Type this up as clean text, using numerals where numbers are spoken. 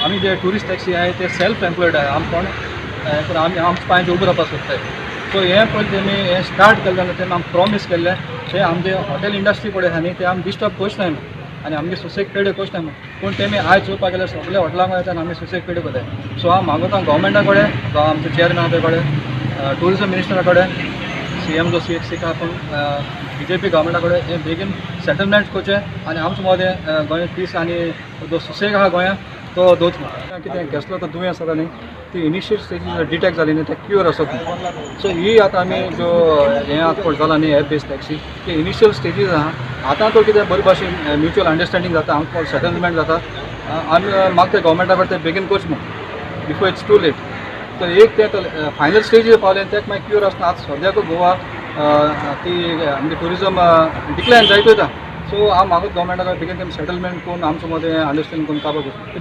आमी जे tourist taxi आहे ते सेल्फ एम्प्लॉयड आहे. आम कोण पण आमी आमच्या पांयाचेर उबो रावपाक सोदताय. सो हे पयलीं तेमी हे स्टार्ट केलें तेन्ना तेमी आमकां प्रॉमीस केल्लें ते आमचे हॉटेल इंडस्ट्री पळय आहा न्ही ते आमी डिस्टर्ब करचनाय आनी आमगे सोसायटी पेड करचनाय पूण तेमी आयज चोवपाक गेल्यार सगळे हॉटेलांक वयता आनी आमी सोसायटी पेड करताय. सो हांव मागोता गव्हर्मेंटा कडेन आमचे चेअरमॅना कडेन टुरिजम मिनिस्टरा कडेन CM जो CX आपूण BJP गव्हर्मेंटा कडेन हे बेगीन सेटलमेंट करचें आनी आमचो मोदें गोंयांत पीस आनी जो सुसेग आहा गोंयांत तो दवरचो. कितें घेतलो तो दुयेंस आसा न्ही ती इनिशियल स्टेजीर डिटेक्ट जाली न्ही ते क्युअर आसत. सो ही आतां आमी जो हें आतां पळय जाला न्ही एप बेस्ड टॅक्सी ती इनिशियल स्टेजीर आहा. आतां तो कितें बरे भाशेन म्युच्युअल अंडरस्टँडींग जाता आमकां सेटलमेंट जाता आमी मागता गव्हर्मेंटा कडेन ते बेगीन करचें म्हणून बिफोर इट्स टू लेट. तर एक ते फायनल स्टेजीर पावलें तेका मागीर क्युअर आसना. आतां सद्याक गोवा ती आमगे ट्युरिजम डिक्लायन जायत वयता. सो हांव मागता गव्हर्मेंटा कडेन बेगीन तेमी सेटलमेंट करून आमचो मोदें अंडरस्टँडींग करून काबार करचें.